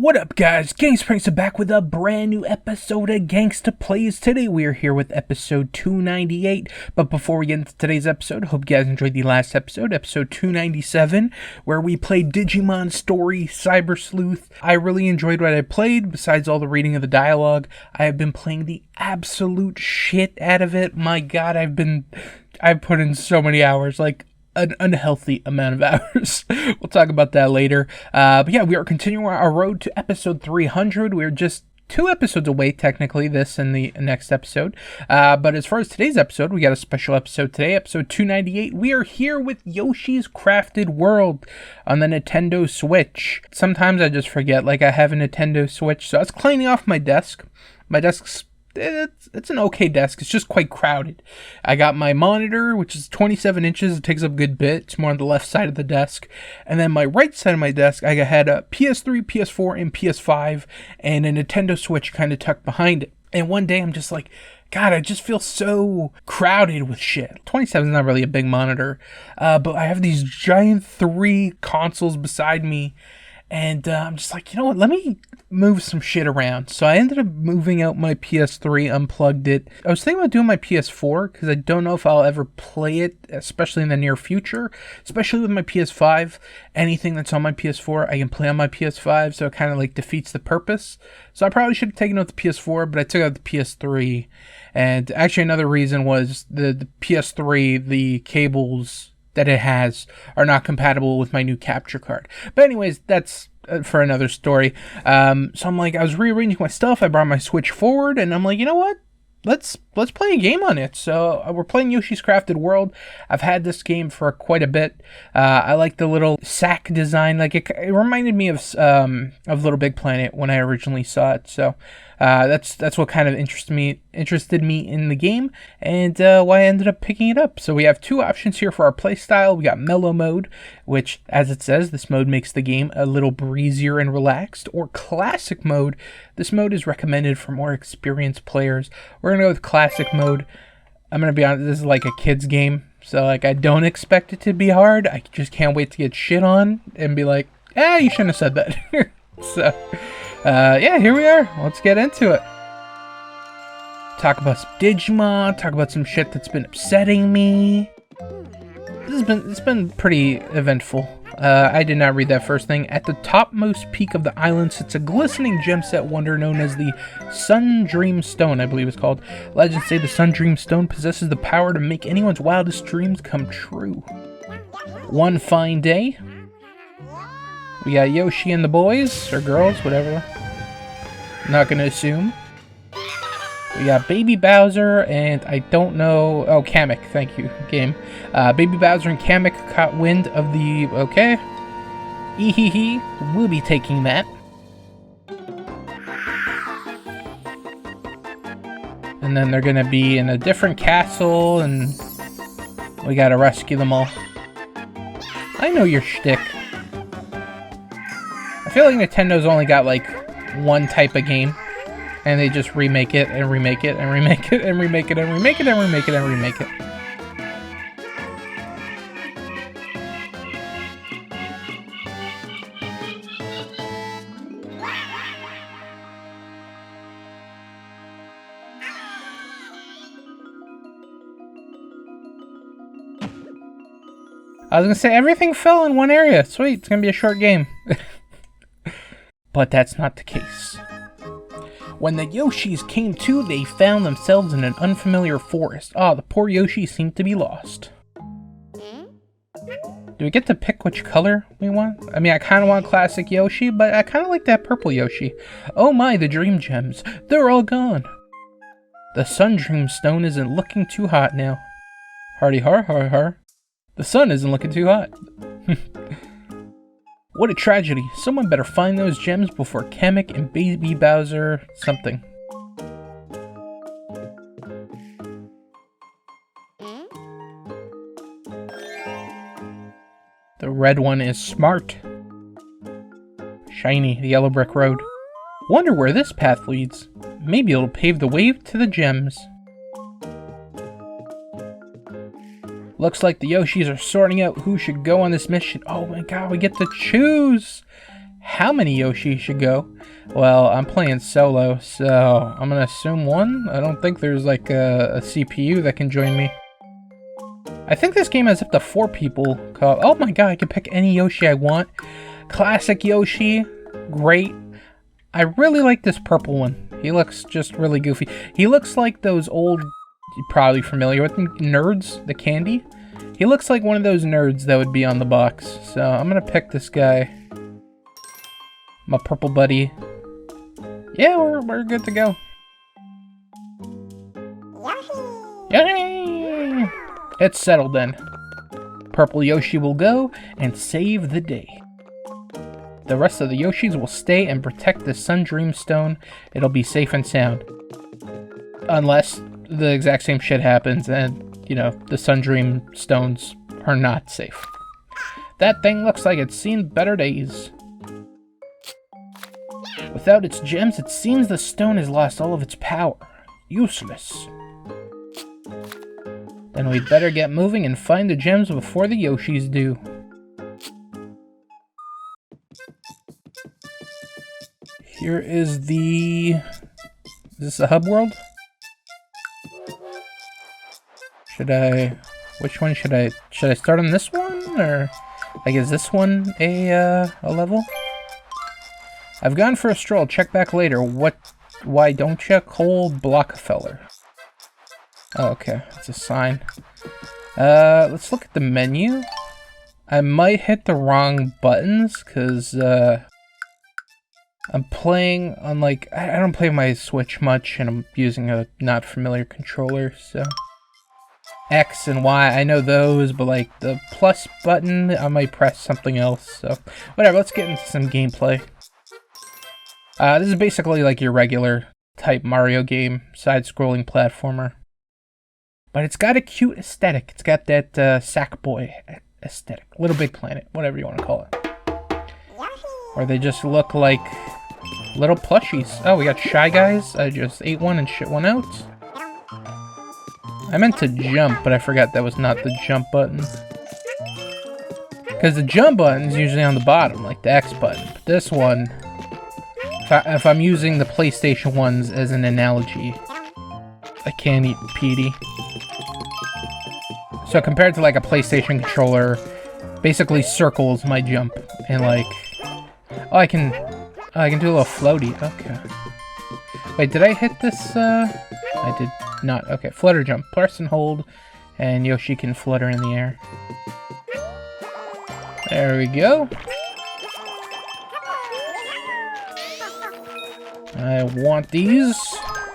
What up, guys? GangstaPranksta back with a brand new episode of Gangsta Plays. Today we are here with episode 298. But before we get into today's episode, hope you guys enjoyed the last episode, episode 297, where we played Digimon Story Cyber Sleuth. I really enjoyed what I played. Besides all the reading of the dialogue, I have been playing the absolute shit out of it. My god, I've put in so many hours, like an unhealthy amount of hours. We'll talk about that later. But yeah, we are continuing our road to episode 300. We're just 2 episodes away, technically, this and the next episode. But as far as today's episode, we got a special episode today, episode 298. We are here with Yoshi's Crafted World on the Nintendo Switch. Sometimes I just forget, like, I have a Nintendo Switch, so I was cleaning off my desk. My desk's it's an okay desk. It's just quite crowded. I got my monitor, which is 27 inches. It takes up a good bit. It's more on the left side of the desk. And then my right side of my desk, I had a PS3, PS4, and PS5, and a Nintendo Switch kind of tucked behind it. And one day I'm just like, God, I just feel so crowded with shit. 27 is not really a big monitor, but I have these giant 3 consoles beside me. And I'm just like, you know what, let me move some shit around. So I ended up moving out my PS3, unplugged it. I was thinking about doing my PS4 because I don't know if I'll ever play it, especially in the near future. Especially with my PS5. Anything that's on my PS4, I can play on my PS5, so it kind of like defeats the purpose. So I probably should have taken out the PS4, but I took out the PS3. And actually another reason was the PS3, the cables that it has are not compatible with my new capture card. But anyways, that's for another story. So I'm like, I was rearranging my stuff. I brought my Switch forward, and I'm like, you know what? Let's play a game on it. So we're playing Yoshi's Crafted World. I've had this game for quite a bit. I like the little sack design. Like it reminded me of Little Big Planet when I originally saw it. So that's what kind of interested me in the game, and why I ended up picking it up. So we have 2 options here for our playstyle. We got mellow mode, which, as it says, this mode makes the game a little breezier and relaxed, or classic mode. This mode is recommended for more experienced players. We're gonna go with classic mode. I'm gonna be honest, this is like a kid's game, so like I don't expect it to be hard. I just can't wait to get shit on and be like, you shouldn't have said that. So yeah, here we are. Let's get into it. Talk about some Digimon, talk about some shit that's been upsetting me. It's been pretty eventful. I did not read that first thing. At the topmost peak of the island sits a glistening gem set wonder known as the Sun Dream Stone, I believe it's called. Legends say the Sun Dream Stone possesses the power to make anyone's wildest dreams come true. One fine day, we got Yoshi and the boys, or girls, whatever. Not gonna assume. We got Baby Bowser and I don't know. Oh, Kamek, thank you, game. Baby Bowser and Kamek caught wind of the. Okay. Ehehe, we'll be taking that. And then they're gonna be in a different castle and we gotta rescue them all. I know your shtick. I feel like Nintendo's only got like one type of game, and they just remake it and remake it and remake it and remake it and remake it and remake it and remake it. I was gonna say everything fell in one area. Sweet, it's gonna be a short game. But that's not the case. When the Yoshis came to, they found themselves in an unfamiliar forest. The poor Yoshi seemed to be lost. Do we get to pick which color we want? I mean, I kind of want classic Yoshi, but I kind of like that purple Yoshi. Oh my, the dream gems. They're all gone. The Sun Dream Stone isn't looking too hot now. Hardy har har har. The sun isn't looking too hot. What a tragedy. Someone better find those gems before Kamek and Baby Bowser something. The red one is smart. Shiny, the yellow brick road. Wonder where this path leads. Maybe it'll pave the way to the gems. Looks like the Yoshis are sorting out who should go on this mission. Oh my god, we get to choose! how many Yoshi should go? Well, I'm playing solo, so I'm gonna assume one. I don't think there's like a CPU that can join me. I think this game has up to 4 people. Oh my god, I can pick any Yoshi I want. Classic Yoshi, great. I really like this purple one. He looks just really goofy. He looks like those old, you're probably familiar with them, Nerds, the candy. He looks like one of those nerds that would be on the box. So I'm gonna pick this guy. My purple buddy. Yeah, we're good to go. Yoshi! It's settled then. Purple Yoshi will go and save the day. The rest of the Yoshis will stay and protect the Sun Dream Stone. It'll be safe and sound. Unless the exact same shit happens and, you know, the Sun Dream Stones are not safe. That thing looks like it's seen better days. Without its gems, it seems the stone has lost all of its power. Useless. Then we'd better get moving and find the gems before the Yoshis do. Here is the... Is this a hub world? Which one should I start on this one? Or, like, is this one a level? I've gone for a stroll. Check back later. Why don't you? Cole Blockefeller. Oh, okay. It's a sign. Let's look at the menu. I might hit the wrong buttons, because, I'm playing on, like, I don't play my Switch much, and I'm using a not familiar controller, so... X and Y, I know those, but, like, the plus button, I might press something else, so... Whatever, let's get into some gameplay. This is basically like your regular type Mario game, side-scrolling platformer. But it's got a cute aesthetic. It's got that Sackboy aesthetic. Little Big Planet, whatever you want to call it. Or they just look like little plushies. Oh, we got Shy Guys. I just ate one and shit one out. I meant to jump, but I forgot that was not the jump button. Because the jump button's usually on the bottom, like the X button. But this one, if I'm using the PlayStation ones as an analogy, I can't eat Petey. So compared to like a PlayStation controller, basically circles my jump, and like, oh, I can do a little floaty. Okay. Wait, did I hit this? I did not. Okay, flutter jump, press and hold, and Yoshi can flutter in the air. There we go. I want these.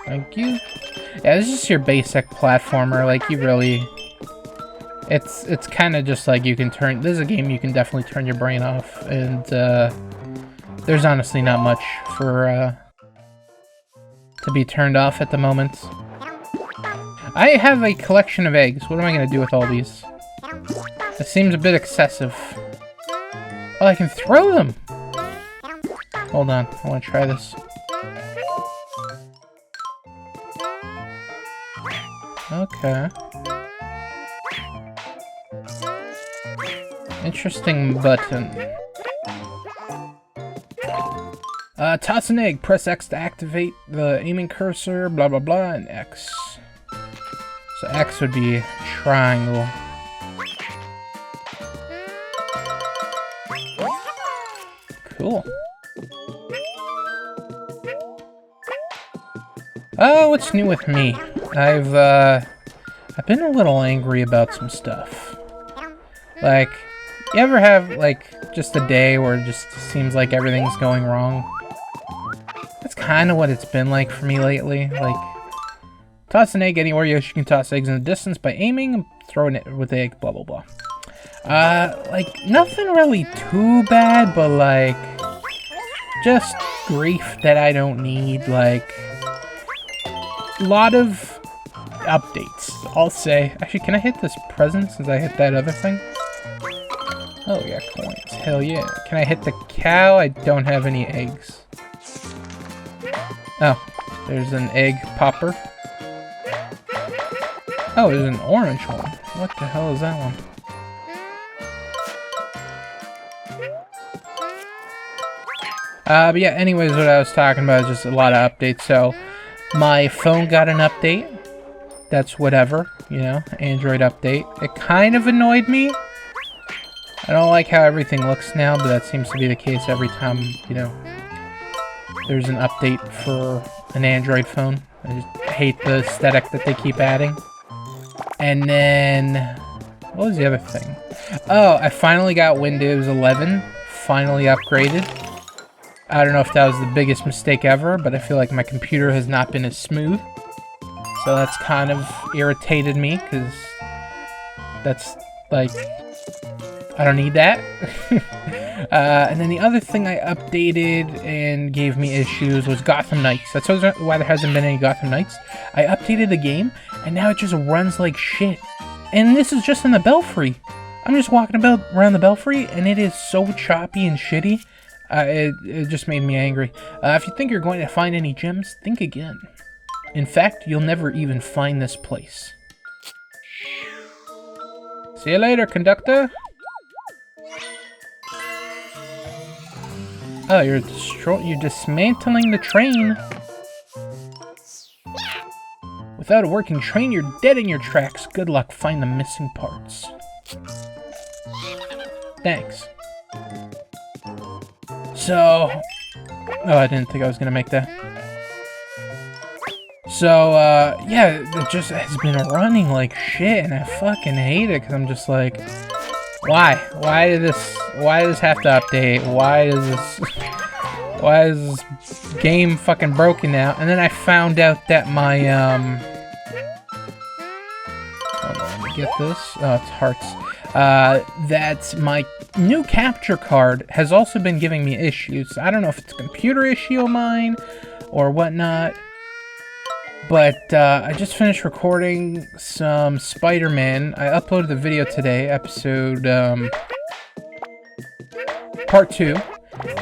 Thank you. Yeah, this is just your basic platformer. Like, you really... It's kind of just like you can turn... This is a game you can definitely turn your brain off. And, there's honestly not much for, to be turned off at the moment. I have a collection of eggs. What am I going to do with all these? It seems a bit excessive. Oh, I can throw them! Hold on, I want to try this. Okay. Interesting button. Toss an egg. Press X to activate the aiming cursor, blah blah blah, and X. So X would be triangle. Cool. Oh, what's new with me? I've been a little angry about some stuff. Like, you ever have, like, just a day where it just seems like everything's going wrong? That's kind of what it's been like for me lately. Like, toss an egg anywhere. Yoshi can toss eggs in the distance by aiming and throwing it with the egg, blah, blah, blah. Like, nothing really too bad, but, like, just grief that I don't need. Like, a lot of updates, I'll say. Actually, can I hit this present since I hit that other thing? Oh, yeah, coins. Hell yeah. Can I hit the cow? I don't have any eggs. Oh, there's an egg popper. Oh, there's an orange one. What the hell is that one? But yeah, anyways, what I was talking about is just a lot of updates. So, my phone got an update. That's whatever, you know, Android update. It kind of annoyed me. I don't like how everything looks now, but that seems to be the case every time, you know, there's an update for an Android phone. I just hate the aesthetic that they keep adding. And then, what was the other thing? Oh, I finally got Windows 11, finally upgraded. I don't know if that was the biggest mistake ever, but I feel like my computer has not been as smooth. So that's kind of irritated me, because that's, like, I don't need that. And then the other thing I updated and gave me issues was Gotham Knights. That's why there hasn't been any Gotham Knights. I updated the game, and now it just runs like shit. And this is just in the Belfry. I'm just walking around the Belfry, and it is so choppy and shitty. It just made me angry. If you think you're going to find any gems, think again. In fact, you'll never even find this place. See you later, conductor. Oh, you're dismantling the train. Without a working train, you're dead in your tracks. Good luck, find the missing parts. Thanks. So... Oh, I didn't think I was gonna make that. So, yeah, it just has been running like shit, and I fucking hate it, because I'm just like... Why? Why does this have to update? Why is this game fucking broken now? And then I found out that my, hold on, let me get this. Oh, it's hearts. That my new capture card has also been giving me issues. I don't know if it's a computer issue of mine or whatnot. But I just finished recording some Spider-Man. I uploaded the video today, episode part 2,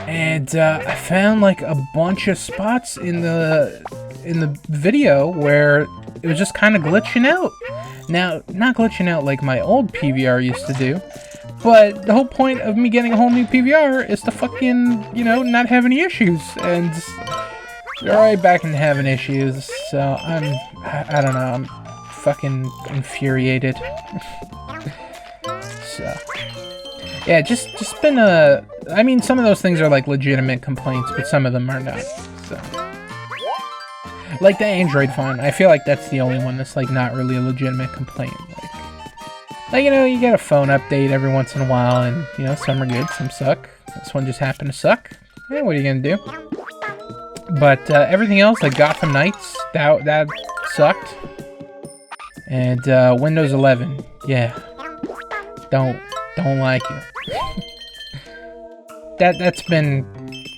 and I found like a bunch of spots in the video where it was just kind of glitching out. Now, not glitching out like my old PVR used to do, but the whole point of me getting a whole new PVR is to fucking, you know, not have any issues, and you're right back into having issues, so I don't know, I'm fucking infuriated. So, yeah, just been I mean, some of those things are like legitimate complaints, but some of them are not, so. Like the Android phone, I feel like that's the only one that's like not really a legitimate complaint. Like, you know, you get a phone update every once in a while, and, you know, some are good, some suck. This one just happened to suck. Yeah, what are you gonna do? But everything else, like Gotham Knights, that sucked. And Windows 11, yeah, don't like it. That's been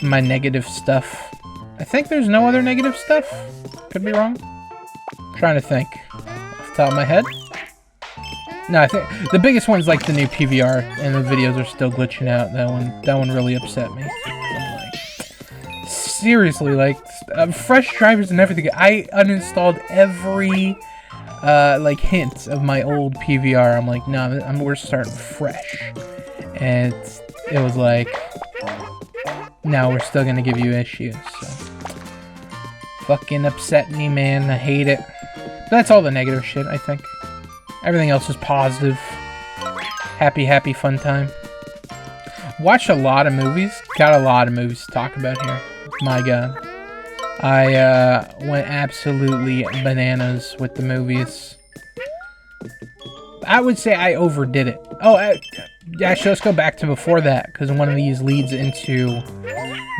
my negative stuff. I think there's no other negative stuff. Could be wrong. I'm trying to think off the top of my head. No, I think the biggest one's like the new PVR, and the videos are still glitching out. That one really upset me. Seriously, like, fresh drivers and everything. I uninstalled every, like, hint of my old PVR. I'm like, no, we're starting fresh. And it was like, no, we're still gonna give you issues, so. Fucking upset me, man. I hate it. But that's all the negative shit, I think. Everything else is positive. Happy, fun time. Watched a lot of movies. Got a lot of movies to talk about here. My god. I went absolutely bananas with the movies. I would say I overdid it. Oh, actually, let's go back to before that, because one of these leads into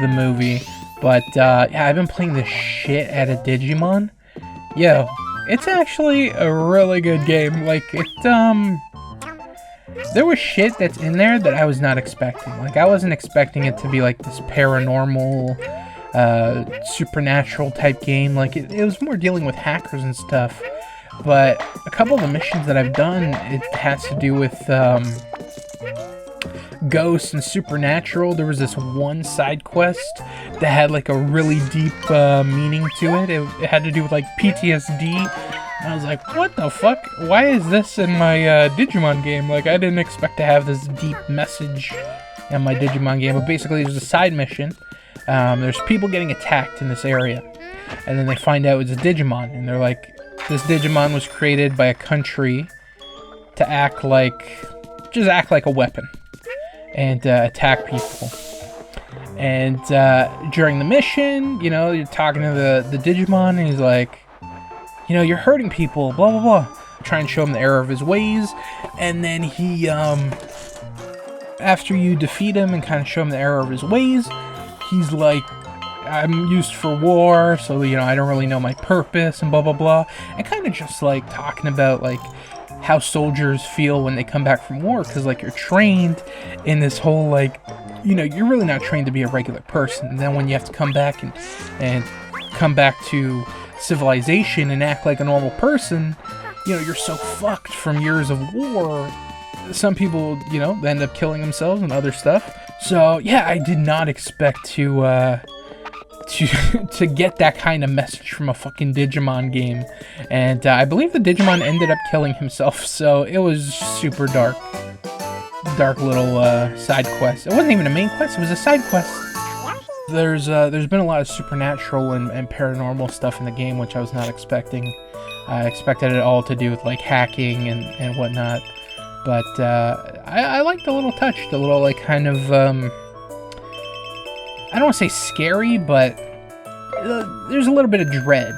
the movie. But, yeah, I've been playing the shit out of Digimon. Yo, it's actually a really good game. Like, there was shit that's in there that I was not expecting. Like, I wasn't expecting it to be, like, this paranormal, supernatural type game. Like, it was more dealing with hackers and stuff. But a couple of the missions that I've done, it has to do with, ghosts and supernatural. There was this one side quest that had, like, a really deep, meaning to it. It had to do with, like, PTSD. I was like, what the fuck? Why is this in my Digimon game? Like, I didn't expect to have this deep message in my Digimon game. But basically, it was a side mission there's people getting attacked in this area, and then they find out it's a Digimon, and they're like, this Digimon was created by a country to act like a weapon and attack people. And during the mission, you know, you're talking to the Digimon, and he's like, you know, you're hurting people, blah blah blah. Try and show him the error of his ways, and then he, after you defeat him and kind of show him the error of his ways, he's like, I'm used for war, so, you know, I don't really know my purpose, and blah blah blah. And kind of just like talking about like how soldiers feel when they come back from war, because like you're trained in this whole, like, you know, you're really not trained to be a regular person, and then when you have to come back and come back to civilization and act like a normal person, you know, you're so fucked from years of war. Some people, you know, end up killing themselves and other stuff. So yeah, I did not expect to get that kind of message from a fucking Digimon game, and I believe the Digimon ended up killing himself. So it was super dark little side quest. It wasn't even a main quest; it was a side quest. There's been a lot of supernatural and paranormal stuff in the game, which I was not expecting. I expected it all to do with like hacking and whatnot, but I like the little touch, the little like kind of I don't want to say scary, but there's a little bit of dread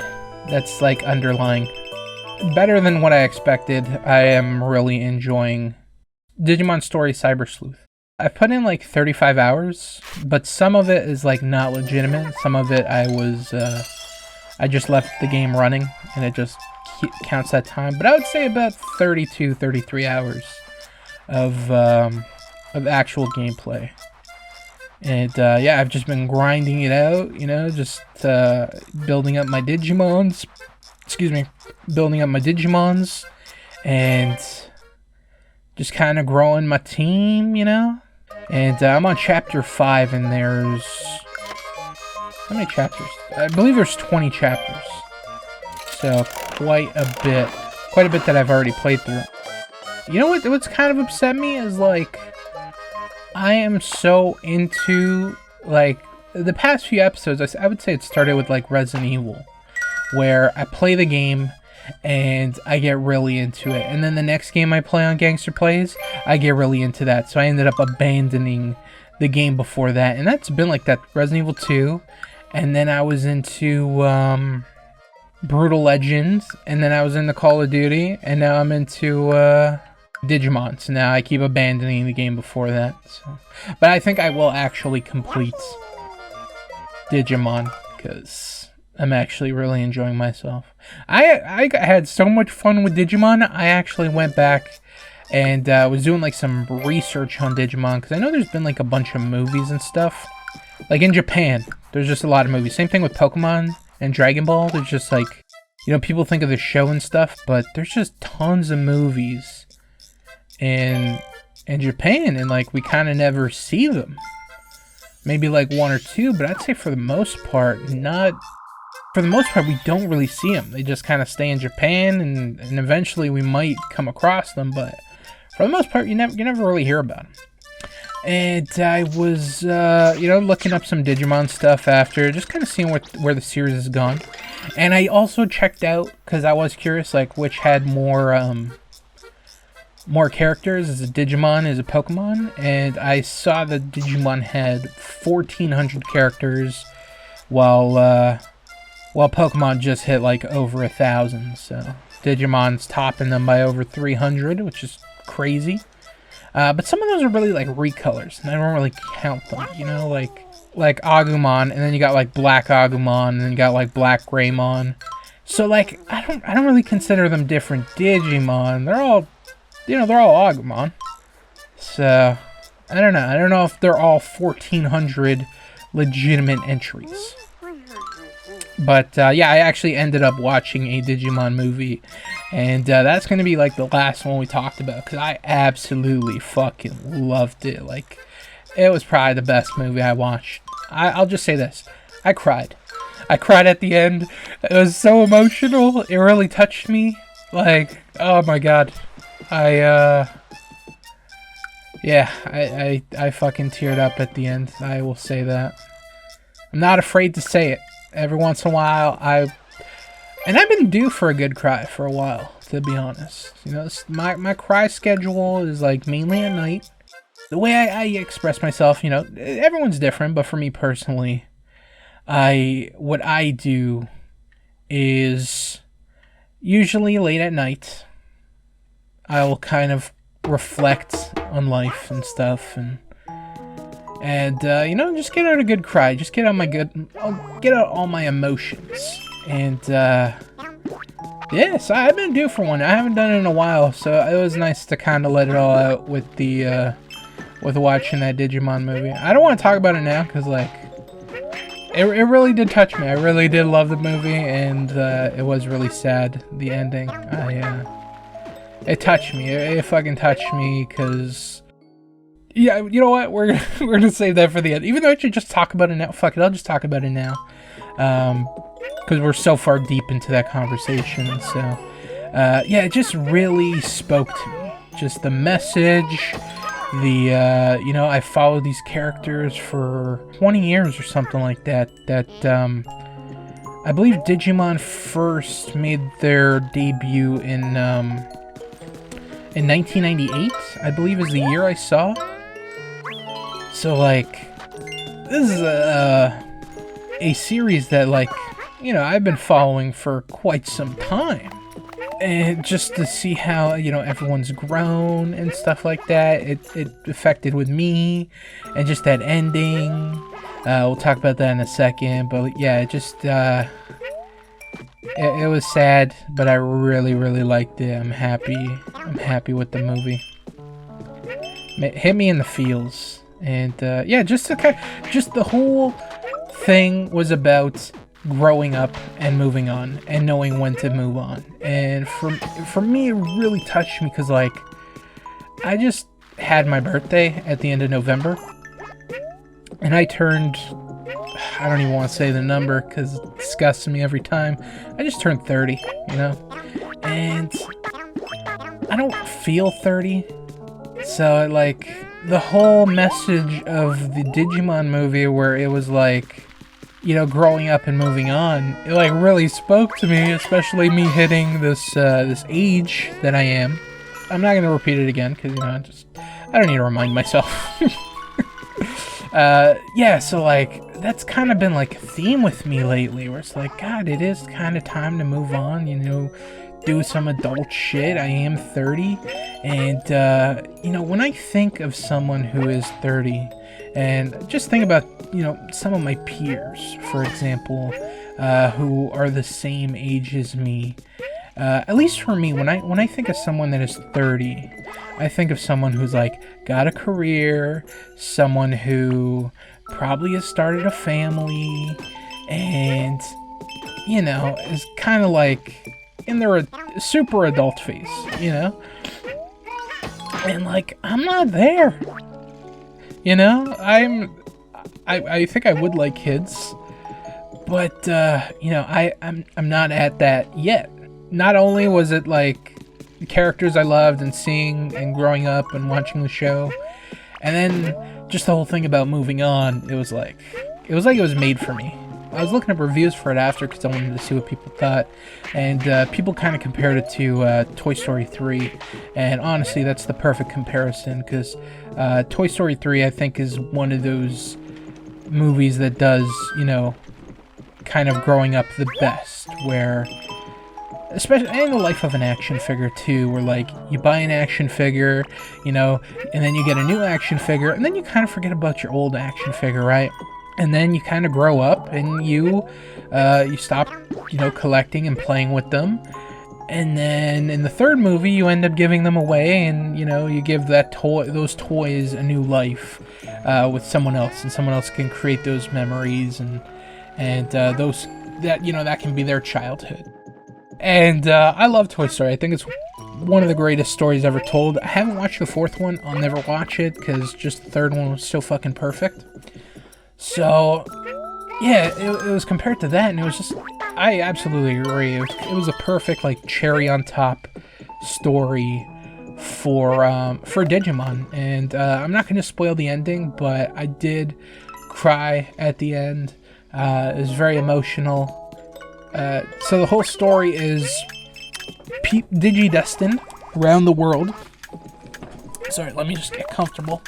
that's like underlying. Better than what I expected. I am really enjoying Digimon Story Cyber Sleuth. I put in like 35 hours, but some of it is like not legitimate. Some of it I just left the game running, and it just counts that time. But I would say about 32, 33 hours of actual gameplay. And yeah, I've just been grinding it out, you know, just building up my Digimons. Building up my Digimons, and just kind of growing my team, you know. And I'm on chapter 5, and there's how many chapters? I believe there's 20 chapters. So quite a bit that I've already played through. You know what's kind of upset me is like I am so into like the past few episodes. I would say it started with like Resident Evil, where I play the game and I get really into it, and then the next game I play on Gangster Plays, I get really into that. So I ended up abandoning the game before that, and that's been like that. Resident Evil 2, and then I was into Brutal Legends, and then I was into Call of Duty, and now I'm into Digimon. So now I keep abandoning the game before that. So. But I think I will actually complete Digimon, because I'm actually really enjoying myself. I had so much fun with Digimon, I actually went back and was doing like some research on Digimon, because I know there's been like a bunch of movies and stuff. Like in Japan, there's just a lot of movies. Same thing with Pokemon and Dragon Ball. There's just like, you know, people think of the show and stuff, but there's just tons of movies in Japan, and like we kind of never see them. Maybe like one or two, but I'd say for the most part, we don't really see them. They just kind of stay in Japan, and eventually we might come across them, but for the most part, you never really hear about them. And I was, you know, looking up some Digimon stuff after, just kind of seeing where the series has gone. And I also checked out, because I was curious, like, which had more characters. Is it Digimon? Is it Pokemon? And I saw that Digimon had 1,400 characters, while Pokemon just hit like over 1,000. So Digimon's topping them by over 300, which is crazy. But some of those are really like recolors, and I don't really count them. You know, like Agumon, and then you got like Black Agumon, and then you got like Black Greymon. So like I don't really consider them different Digimon. They're all, you know, they're all Agumon. So I don't know. I don't know if they're all 1,400 legitimate entries. But yeah, I actually ended up watching a Digimon movie, and that's going to be like the last one we talked about, because I absolutely fucking loved it. Like, it was probably the best movie I watched. I'll just say this. I cried. I cried at the end. It was so emotional. It really touched me. Like, oh my god. I fucking teared up at the end. I will say that. I'm not afraid to say it. Every once in a while, I've been due for a good cry for a while, to be honest. You know, my cry schedule is like mainly at night. The way I express myself, you know, everyone's different, but for me personally, what I do is usually late at night. I will kind of reflect on life and stuff, and you know, just get out a good cry, just get out all my emotions, and yes, I've been due for one. I haven't done it in a while, so it was nice to kind of let it all out with the with watching that Digimon movie. I don't want to talk about it now because like it really did touch me. I really did love the movie, and it was really sad, the ending. It touched me. It fucking touched me because, yeah, you know what? We're gonna save that for the end. Even though I should just talk about it now. Fuck it, I'll just talk about it now. Because we're so far deep into that conversation. So, yeah, it just really spoke to me. Just the message. You know, I followed these characters for 20 years or something like that. I believe Digimon first made their debut in 1998, I believe is the year I saw. So, like, this is a series that, like, you know, I've been following for quite some time. And just to see how, you know, everyone's grown and stuff like that, it affected with me, and just that ending. We'll talk about that in a second, but yeah, it just, it was sad, but I really, really liked it. I'm happy with the movie. It hit me in the feels, and yeah, just the whole thing was about growing up and moving on and knowing when to move on. And for me, it really touched me because, like, I just had my birthday at the end of November, and I turned, I don't even want to say the number because it disgusts me every time. I just turned 30, you know, and I don't feel 30. So, like, the whole message of the Digimon movie where it was like, you know, growing up and moving on, it like really spoke to me, especially me hitting this this age that I am. I'm not gonna repeat it again because, you know, I don't need to remind myself. Yeah, so like that's kind of been like a theme with me lately, where it's like, God, it is kind of time to move on, you know, do some adult shit. I am 30, and you know, when I think of someone who is 30, and just think about, you know, some of my peers, for example, who are the same age as me. At least for me, when I think of someone that is 30, I think of someone who's like got a career, someone who probably has started a family, and, you know, is kind of like in their super adult phase, you know? And like, I'm not there. You know, I think I would like kids, but you know, I'm not at that yet. Not only was it like the characters I loved and seeing and growing up and watching the show, and then just the whole thing about moving on, it was like it was made for me. I was looking up reviews for it after because I wanted to see what people thought, and people kind of compared it to Toy Story 3, and honestly, that's the perfect comparison because Toy Story 3, I think, is one of those movies that does, you know, kind of growing up the best, where, especially in the life of an action figure too, where like you buy an action figure, you know, and then you get a new action figure, and then you kind of forget about your old action figure, right? And then you kind of grow up and you stop, you know, collecting and playing with them. And then in the third movie, you end up giving them away, and, you know, you give those toys a new life with someone else, and someone else can create those memories, and those that, you know, that can be their childhood. And I love Toy Story. I think it's one of the greatest stories ever told. I haven't watched the fourth one. I'll never watch it because just the third one was so fucking perfect. So, yeah, it was compared to that, and it was just, I absolutely agree. It was a perfect, like, cherry on top story for Digimon. And I'm not going to spoil the ending, but I did cry at the end It was very emotional. So the whole story is Digidestined around the world. Sorry, let me just get comfortable.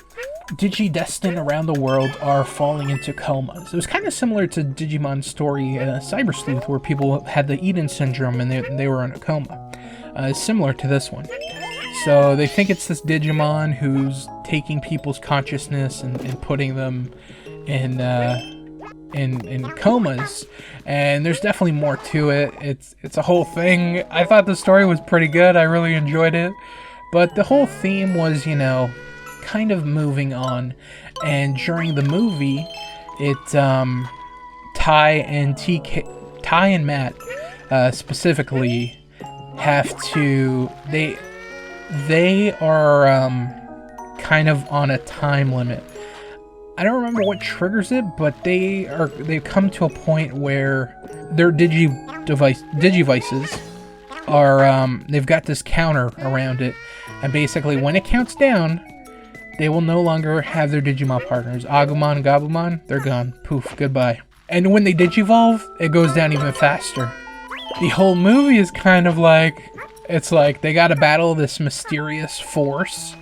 Digidestined around the world are falling into comas. It was kind of similar to Digimon's story, Cyber Sleuth, where people had the Eden syndrome and they were in a coma. It's similar to this one. So they think it's this Digimon who's taking people's consciousness and putting them in comas, and there's definitely more to it. It's a whole thing. I thought the story was pretty good. I really enjoyed it, but the whole theme was, you know, kind of moving on. And during the movie, Ty and Matt specifically have to they are kind of on a time limit. I don't remember what triggers it, but they've come to a point where their digivices are they've got this counter around it, and basically when it counts down, they will no longer have their Digimon partners. Agumon and Gabumon, they're gone. Poof, goodbye. And when they digivolve, it goes down even faster. The whole movie is kind of like, it's like they gotta battle this mysterious force,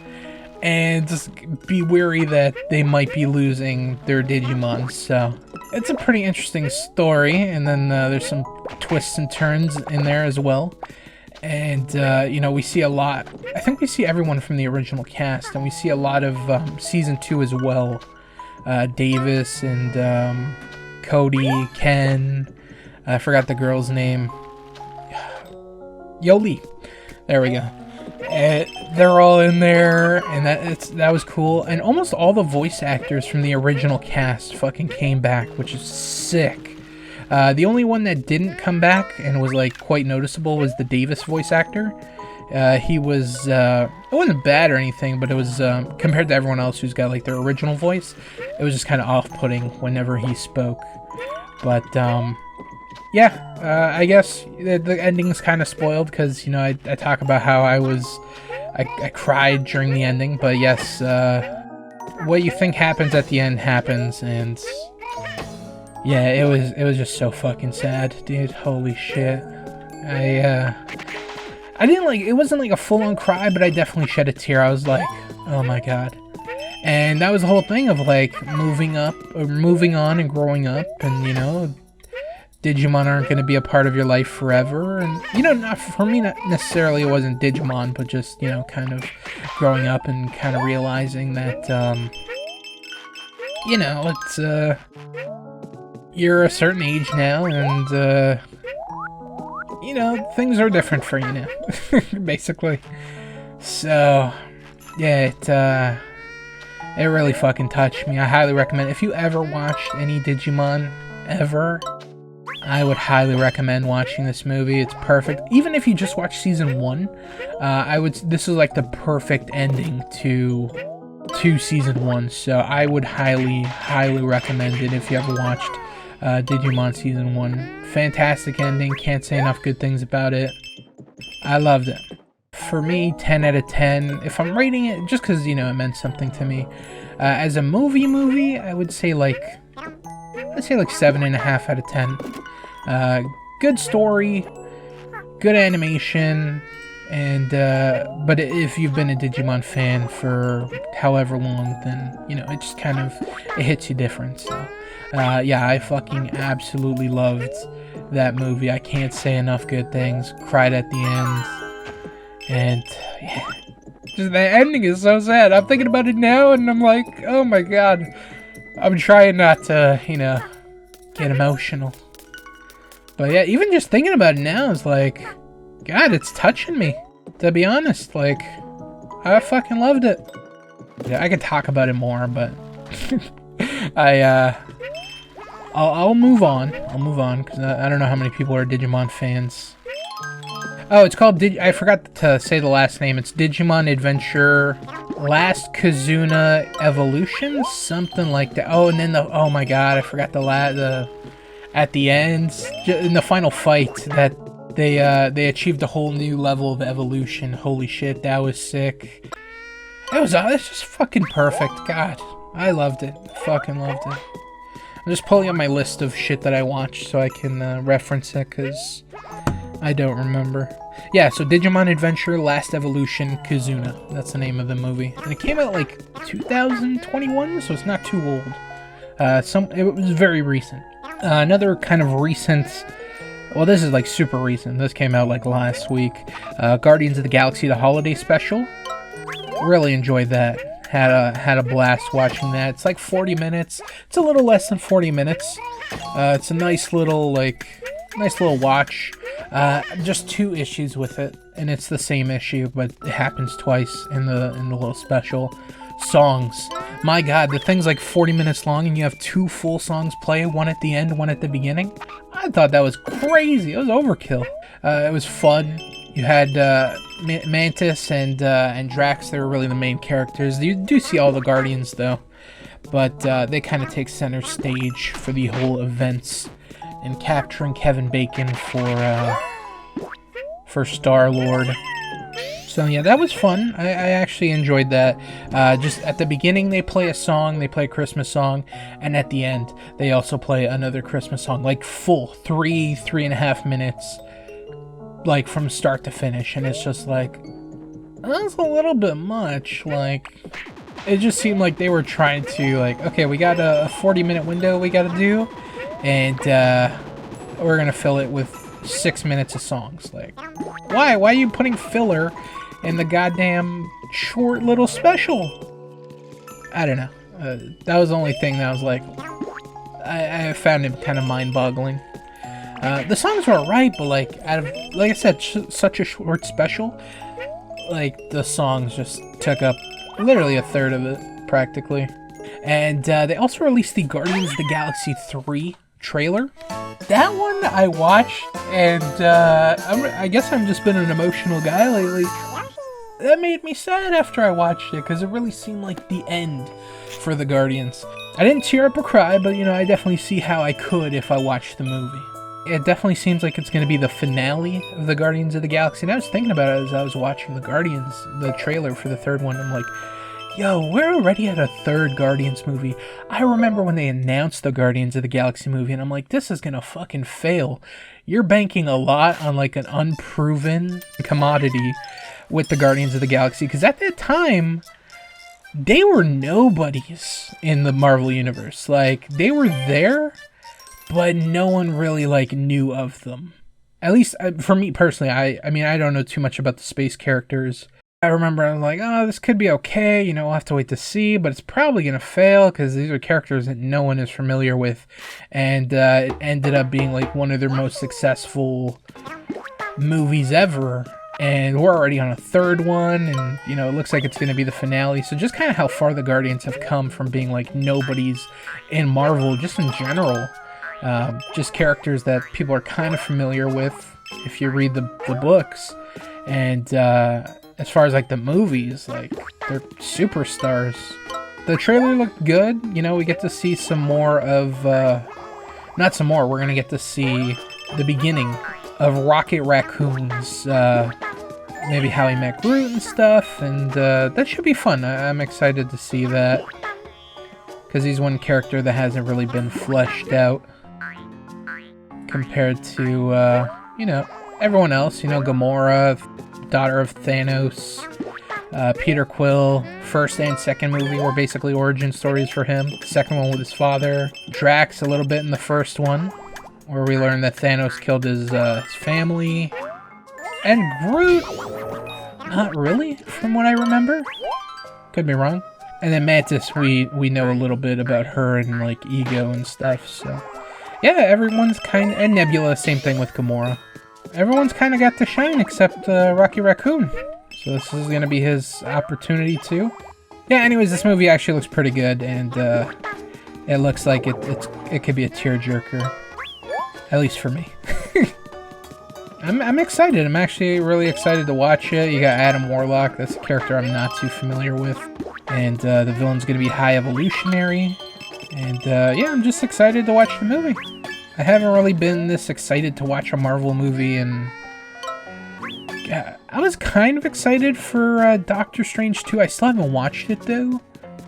and just be wary that they might be losing their Digimon. So it's a pretty interesting story, and then there's some twists and turns in there as well. And you know, we see a lot. I think we see everyone from the original cast, and we see a lot of season 2 as well. Davis and Cody, Ken. I forgot the girl's name. Yoli. There we go. They're all in there, and that was cool. And almost all the voice actors from the original cast fucking came back, which is sick. The only one that didn't come back and was like quite noticeable was the Davis voice actor. He was it wasn't bad or anything, but it was compared to everyone else who's got like their original voice, it was just kind of off-putting whenever he spoke. But yeah, I guess the ending's kind of spoiled because, you know, I talk about how I cried during the ending, but yes, what you think happens at the end happens, and yeah, it was just so fucking sad, dude. Holy shit. I didn't like, it wasn't like a full-on cry, but I definitely shed a tear. I was like, oh my god. And that was the whole thing of like moving on and growing up, and, you know, Digimon aren't going to be a part of your life forever. And, you know, not for me, not necessarily it wasn't Digimon, but just, you know, kind of growing up and kind of realizing that, you know, it's, you're a certain age now, and, you know, things are different for you now, basically. So, yeah, it really fucking touched me. I highly recommend, if you ever watched any Digimon, ever, I would highly recommend watching this movie. It's perfect. Even if you just watch season 1, this is like the perfect ending to season 1. So I would highly recommend it if you ever watched Digimon season 1. Fantastic ending. Can't say enough good things about it. I loved it. For me, 10 out of 10. If I'm rating it, just because, you know, it meant something to me. As a movie, I would say like, I'd say like 7.5 out of 10. Good story, good animation, and but if you've been a Digimon fan for however long, then, you know, it just kind of, it hits you different. So yeah, I fucking absolutely loved that movie. I can't say enough good things. Cried at the end, and yeah, just the ending is so sad. I'm thinking about it now, and I'm like, oh my god. I'm trying not to, you know, get emotional. But yeah, even just thinking about it now is like, god, it's touching me. To be honest, like, I fucking loved it. Yeah, I could talk about it more, but I'll move on. I'll move on, because I don't know how many people are Digimon fans. Oh, it's called I forgot to say the last name. It's Digimon Adventure Last Kazuna Evolution? Something like that. Oh, and then oh my god, I forgot at the end, in the final fight, that they achieved a whole new level of evolution. Holy shit, that was sick. That's just fucking perfect. God, I loved it. Fucking loved it. I'm just pulling up my list of shit that I watched so I can reference it, because I don't remember. Yeah, so Digimon Adventure Last Evolution Kizuna. That's the name of the movie. And it came out like 2021, so it's not too old. It was very recent. Another kind of recent... Well, this is like super recent. This came out like last week. Guardians of the Galaxy, the holiday special. Really enjoyed that. Had a blast watching that. It's like 40 minutes. It's a little less than 40 minutes. It's a nice little watch. Just 2 issues with it, and it's the same issue, but it happens twice in the little special. Songs. My god, the thing's like 40 minutes long and you have 2 full songs play, one at the end, one at the beginning. I thought that was crazy. It was overkill. It was fun. You had Mantis and Drax. They were really the main characters. You do see all the Guardians though, but they kind of take center stage for the whole events and capturing Kevin Bacon for Star-Lord. So yeah, that was fun. I actually enjoyed that. Just at the beginning, they play a song, they play a Christmas song, and at the end, they also play another Christmas song, like full 3.5 minutes, like from start to finish, and it's just like, that's a little bit much. Like, it just seemed like they were trying to, like, okay, we got a 40-minute window we got to do, and we're gonna fill it with 6 minutes of songs. Like, why are you putting filler in the goddamn short little special? I don't know. That was the only thing that I was like, I found it kind of mind-boggling. The songs were alright, but like, like I said, such a short special, like the songs just took up literally a third of it, practically. And they also released the Guardians of the Galaxy 3 trailer. That one I watched, and I guess I've just been an emotional guy lately. That made me sad after I watched it, because it really seemed like the end for the Guardians. I didn't tear up or cry, but you know, I definitely see how I could if I watched the movie. It definitely seems like it's going to be the finale of the Guardians of the Galaxy, and I was thinking about it as I was watching the trailer for the 3rd one. I'm like, yo, we're already at a 3rd Guardians movie. I remember when they announced the Guardians of the Galaxy movie, and I'm like, this is gonna fucking fail. You're banking a lot on like an unproven commodity with the Guardians of the Galaxy, because at that time, they were nobodies in the Marvel Universe. Like, they were there, but no one really like knew of them. At least for me personally, I mean, I don't know too much about the space characters. I remember I was like, oh, this could be okay, you know, we'll have to wait to see, but it's probably going to fail because these are characters that no one is familiar with, and it ended up being like one of their most successful movies ever, and we're already on a 3rd one, and, you know, it looks like it's going to be the finale, so just kind of how far the Guardians have come from being like nobodies in Marvel, just in general, just characters that people are kind of familiar with if you read the books, and, as far as like the movies, like they're superstars. The trailer looked good. You know, we get to see some more of, not some more, we're going to get to see the beginning of Rocket Raccoon's, maybe how he met Groot and stuff. And that should be fun. I'm excited to see that. Because he's one character that hasn't really been fleshed out compared to, you know, everyone else. You know, Gamora, daughter of Thanos, Peter Quill, 1st and 2nd movie were basically origin stories for him. 2nd one with his father. Drax a little bit in the 1st one, where we learned that Thanos killed his family. And Groot, not really, from what I remember. Could be wrong. And then Mantis, we know a little bit about her and like ego and stuff, so. Yeah, everyone's kind of, and Nebula, same thing with Gamora. Everyone's kind of got to shine except Rocky Raccoon. So this is going to be his opportunity too. Yeah, anyways, this movie actually looks pretty good, and it looks like it could be a tearjerker. At least for me. I'm excited. I'm actually really excited to watch it. You got Adam Warlock. That's a character I'm not too familiar with. And the villain's going to be High Evolutionary. And yeah, I'm just excited to watch the movie. I haven't really been this excited to watch a Marvel movie, and I was kind of excited for Doctor Strange 2. I still haven't watched it, though.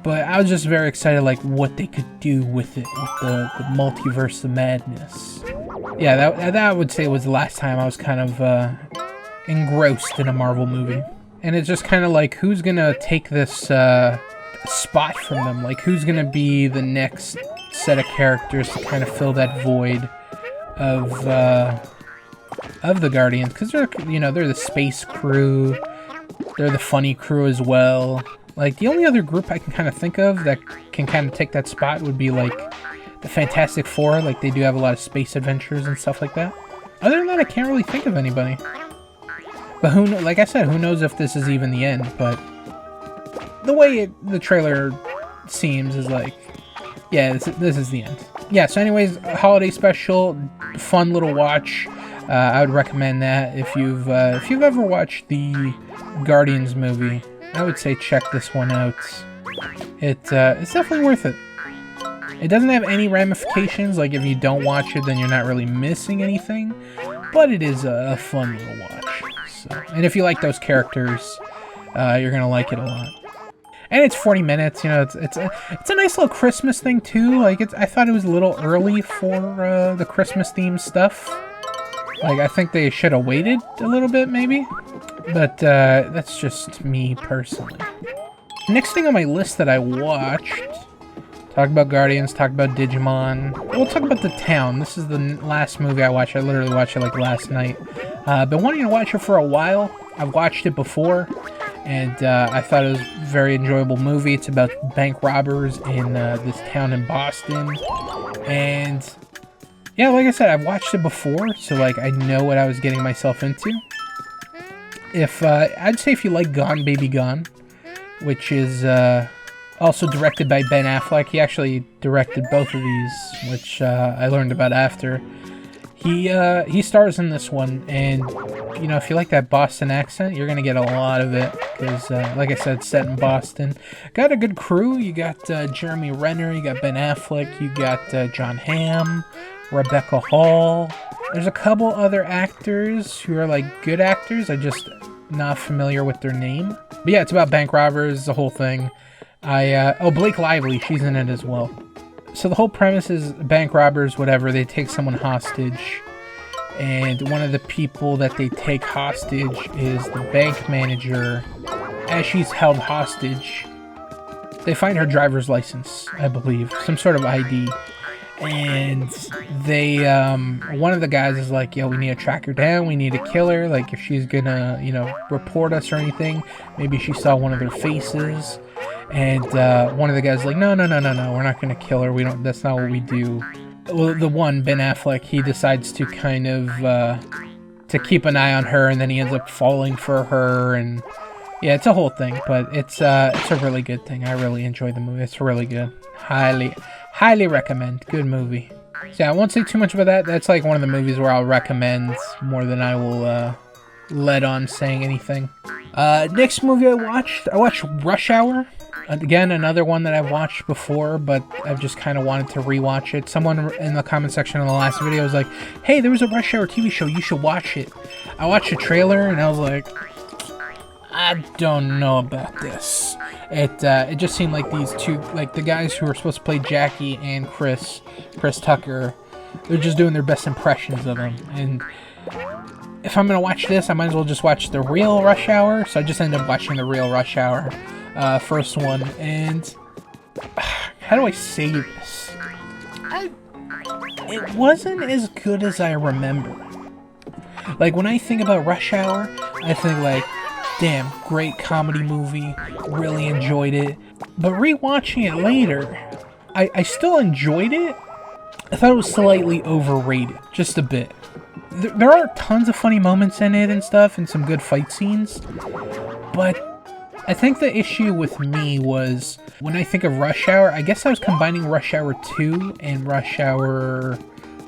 But I was just very excited, like, what they could do with it, with the multiverse of madness. Yeah, that I would say was the last time I was kind of engrossed in a Marvel movie. And it's just kind of like, who's gonna take this spot from them? Like, who's gonna be the next set of characters to kind of fill that void of the Guardians? Because they're, you know, they're the space crew, they're the funny crew as well. Like, the only other group I can kind of think of that can kind of take that spot would be, like, the Fantastic Four. Like, they do have a lot of space adventures and stuff like that. Other than that, I can't really think of anybody. But who, like I said, who knows if this is even the end, but the way the trailer seems is like, yeah, this is the end. Yeah, so anyways, holiday special, fun little watch. I would recommend that if you've ever watched the Guardians movie. I would say check this one out. It's definitely worth it. It doesn't have any ramifications, like if you don't watch it then you're not really missing anything, but it is a fun little watch. So, and if you like those characters, you're gonna like it a lot. And it's 40 minutes, you know, it's a nice little Christmas thing too. Like, I thought it was a little early for the Christmas themed stuff. Like, I think they should have waited a little bit maybe. But that's just me personally. Next thing on my list that I watched, talk about Guardians, talk about Digimon. We'll talk about The Town. This is the last movie I watched. I literally watched it like last night. Been wanting to watch it for a while. I've watched it before, and I thought it was a very enjoyable movie. It's about bank robbers in this town in Boston. And yeah, like I said, I've watched it before, so like I know what I was getting myself into. If I'd say if you like Gone Baby Gone, which is also directed by Ben Affleck. He actually directed both of these, which I learned about after. He stars in this one, and you know, if you like that Boston accent, you're gonna get a lot of it because, like I said, set in Boston. Got a good crew. You got Jeremy Renner, you got Ben Affleck, you got John Hamm, Rebecca Hall. There's a couple other actors who are like good actors. I just not familiar with their name. But yeah, it's about bank robbers, the whole thing. Blake Lively, she's in it as well. So the whole premise is bank robbers, whatever, they take someone hostage. And one of the people that they take hostage is the bank manager. As she's held hostage, they find her driver's license, I believe, some sort of ID. And they, one of the guys is like, yo, we need to track her down, we need to kill her, like, if she's gonna, you know, report us or anything, maybe she saw one of their faces. And, one of the guys is like, no, we're not gonna kill her, that's not what we do. Well, the one, Ben Affleck, he decides to kind of, to keep an eye on her, and then he ends up falling for her, and, yeah, it's a whole thing, but it's a really good thing. I really enjoy the movie, it's really good. Highly recommend. Good movie. So yeah, I won't say too much about that. That's like one of the movies where I'll recommend more than I will let on saying anything. Next movie I watched Rush Hour. Again, another one that I've watched before, but I've just kind of wanted to rewatch it. Someone in the comment section of the last video was like, hey, there was a Rush Hour TV show, you should watch it. I watched the trailer and I was like, I don't know about this. It just seemed like these two, like the guys who were supposed to play Jackie and Chris Tucker, they're just doing their best impressions of him. And if I'm gonna watch this, I might as well just watch the real Rush Hour. So I just ended up watching the real Rush Hour, first one. And how do I say this? It wasn't as good as I remember. Like when I think about Rush Hour, I think like, damn, great comedy movie, really enjoyed it. But rewatching it later, I still enjoyed it. I thought it was slightly overrated, just a bit. There are tons of funny moments in it and stuff, and some good fight scenes. But I think the issue with me was, when I think of Rush Hour, I guess I was combining Rush Hour 2 and Rush Hour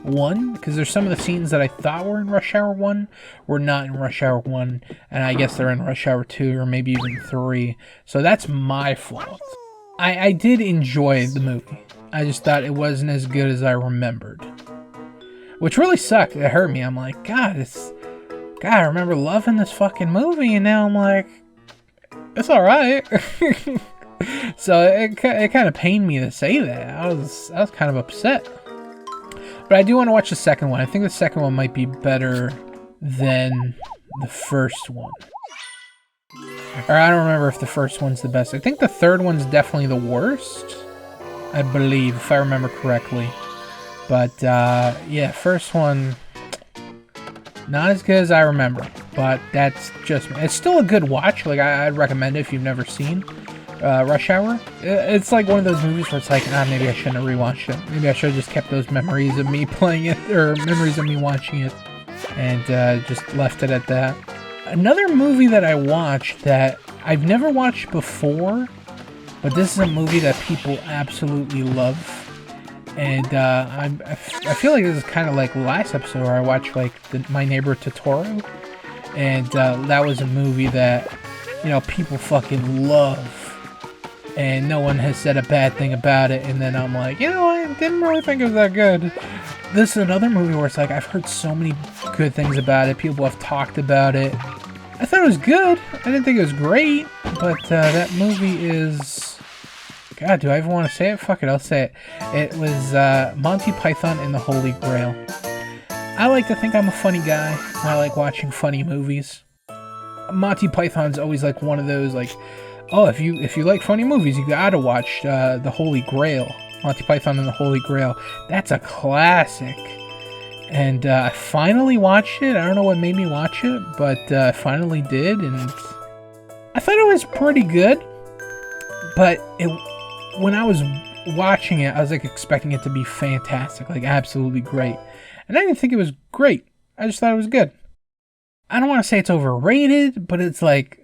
1, because there's some of the scenes that I thought were in Rush Hour 1 were not in Rush Hour 1, and I guess they're in Rush Hour 2 or maybe even 3. So that's my fault. I did enjoy the movie. I just thought it wasn't as good as I remembered. Which really sucked. It hurt me. I'm like, God, I remember loving this fucking movie, and now I'm like, it's alright. So it kind of pained me to say that. I was kind of upset. But I do want to watch the second one. I think the second one might be better than the first one. Or I don't remember if the first one's the best. I think the third one's definitely the worst. I believe, if I remember correctly. But, yeah, first one, not as good as I remember. But that's just me. It's still a good watch. Like, I'd recommend it if you've never seen Rush Hour. It's like one of those movies where it's like, maybe I shouldn't have rewatched it. Maybe I should have just kept those memories of me playing it, or memories of me watching it, and just left it at that. Another movie that I watched that I've never watched before, but this is a movie that people absolutely love. And I feel like this is kind of like last episode where I watched like My Neighbor Totoro. And that was a movie that, you know, people fucking love. And no one has said a bad thing about it. And then I'm like, you know, I didn't really think it was that good. This is another movie where it's like, I've heard so many good things about it. People have talked about it. I thought it was good. I didn't think it was great. But that movie is... God, do I even want to say it? Fuck it, I'll say it. It was Monty Python and the Holy Grail. I like to think I'm a funny guy. I like watching funny movies. Monty Python's always like one of those like, oh, if you like funny movies, you gotta watch the Holy Grail. Monty Python and the Holy Grail. That's a classic. And I finally watched it. I don't know what made me watch it, but I finally did, and I thought it was pretty good. But when I was watching it, I was like expecting it to be fantastic, like absolutely great. And I didn't think it was great. I just thought it was good. I don't want to say it's overrated, but it's like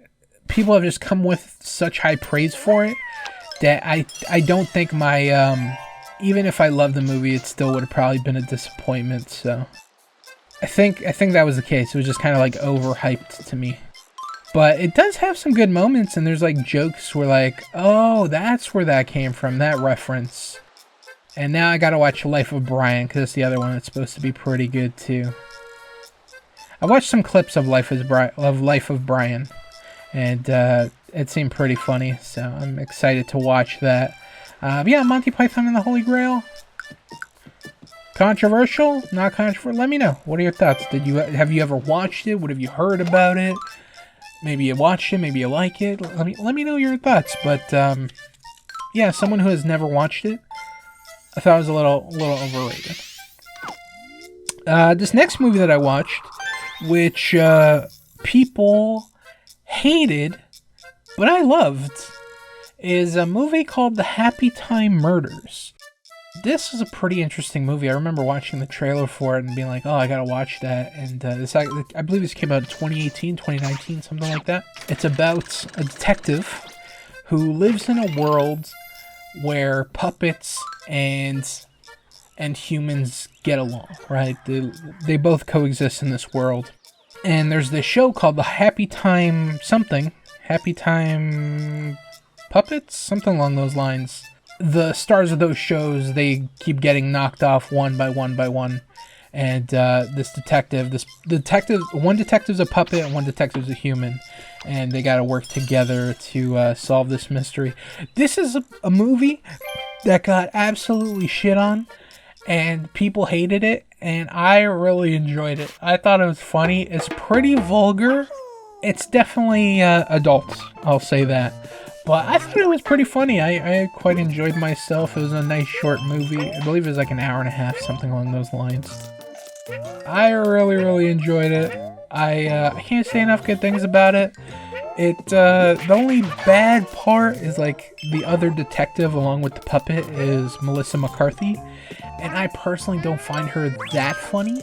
people have just come with such high praise for it that I don't think my even if I loved the movie, it still would have probably been a disappointment. So I think that was the case. It was just kind of like overhyped to me. But it does have some good moments, and there's like jokes where like, oh, that's where that came from, that reference. And now I gotta watch Life of Brian, because it's the other one that's supposed to be pretty good too. I watched some clips of Life of Brian, and it seemed pretty funny, so I'm excited to watch that. Yeah, Monty Python and the Holy Grail. Controversial? Not controversial? Let me know. What are your thoughts? Have you ever watched it? What have you heard about it? Maybe you watched it, maybe you like it. Let me know your thoughts. But yeah, someone who has never watched it, I thought it was a little overrated. This next movie that I watched, which people hated, but I loved, is a movie called The Happy Time Murders. This is a pretty interesting movie. I remember watching the trailer for it and being like, oh, I gotta watch that. And I believe this came out in 2018, 2019, something like that. It's about a detective who lives in a world where puppets and humans get along, right? They both coexist in this world. And there's this show called The Happy Time something. Happy Time Puppets? Something along those lines. The stars of those shows, they keep getting knocked off one by one. And one detective's a puppet and one detective's a human. And they gotta work together to solve this mystery. This is a movie that got absolutely shit on. And people hated it. And I really enjoyed it. I thought it was funny. It's pretty vulgar. It's definitely adult, I'll say that. But I thought it was pretty funny. I quite enjoyed myself. It was a nice short movie. I believe it was like an hour and a half, something along those lines. I really enjoyed it. I can't say enough good things about it. The only bad part is like the other detective along with the puppet is Melissa McCarthy. And I personally don't find her that funny.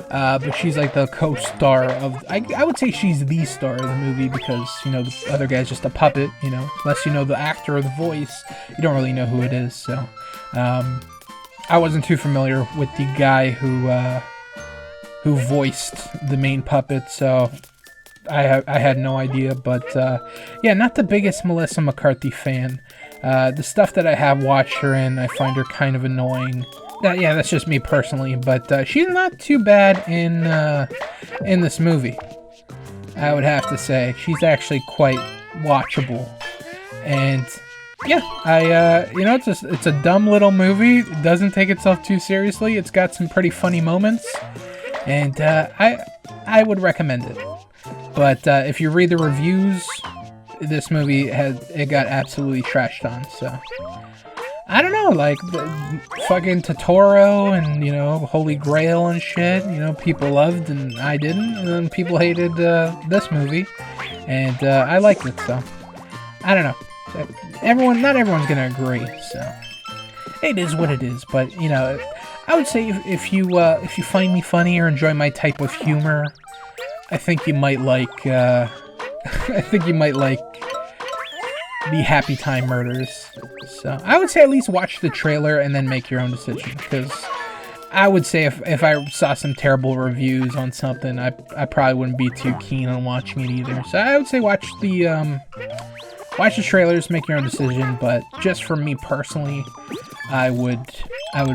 But she's like the co-star of... I would say she's the star of the movie because, you know, the other guy's just a puppet, you know. Unless you know the actor or the voice, you don't really know who it is. So, I wasn't too familiar with the guy who voiced the main puppet, so I had no idea. But, yeah, not the biggest Melissa McCarthy fan. The stuff that I have watched her in, I find her kind of annoying. Yeah, that's just me personally, but she's not too bad in this movie. I would have to say she's actually quite watchable, and yeah, it's a dumb little movie. It doesn't take itself too seriously. It's got some pretty funny moments, and I would recommend it. But if you read the reviews, this movie got absolutely trashed on. So I don't know, like the fucking Totoro and Holy Grail and shit. People loved and I didn't, and then people hated this movie, and I liked it. So I don't know. Not everyone's gonna agree, so it is what it is. But I would say if you find me funny or enjoy my type of humor, I think you might like the Happy Time Murders. So I would say at least watch the trailer and then make your own decision, because I would say if I saw some terrible reviews on something, I probably wouldn't be too keen on watching it either. So I would say watch the trailers, make your own decision, but just for me personally, I would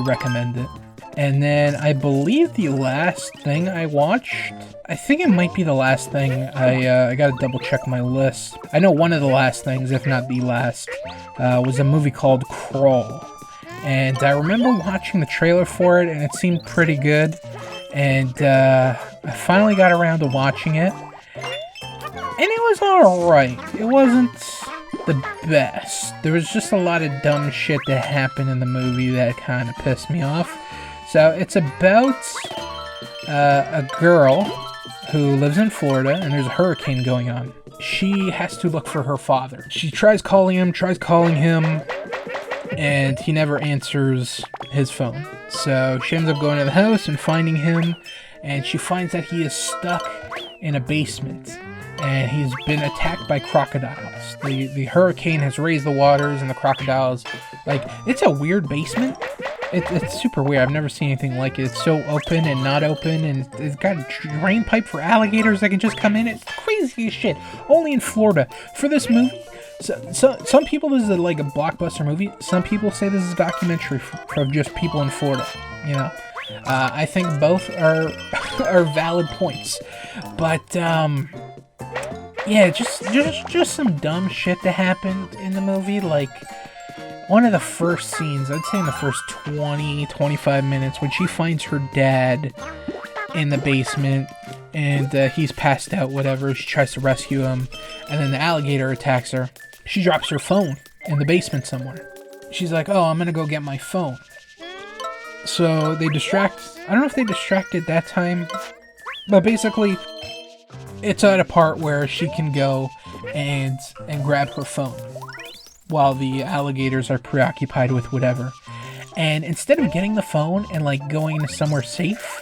recommend it. And then I believe the last thing I watched, I think it might be the last thing, I gotta double check my list. I know one of the last things, if not the last, was a movie called Crawl. And I remember watching the trailer for it, and it seemed pretty good. And I finally got around to watching it. And it was alright. It wasn't the best. There was just a lot of dumb shit that happened in the movie that kind of pissed me off. So it's about a girl who lives in Florida, and there's a hurricane going on. She has to look for her father. She tries calling him, and he never answers his phone. So she ends up going to the house and finding him, and she finds that he is stuck in a basement, and he's been attacked by crocodiles. The hurricane has raised the waters, and the crocodiles, it's a weird basement. It's super weird. I've never seen anything like it. It's so open and not open, and it's got a drain pipe for alligators that can just come in. It's crazy as shit. Only in Florida. For this movie, so some people, this is a blockbuster movie. Some people say this is a documentary for just people in Florida. I think both are valid points. But yeah, just some dumb shit that happened in the movie. One of the first scenes, I'd say in the first 20-25 minutes, when she finds her dad in the basement and he's passed out, whatever, she tries to rescue him, and then the alligator attacks her. She drops her phone in the basement somewhere. She's like, oh, I'm gonna go get my phone. So they distract, I don't know if they distracted that time, but basically it's at a part where she can go and grab her phone while the alligators are preoccupied with whatever. And instead of getting the phone and going somewhere safe,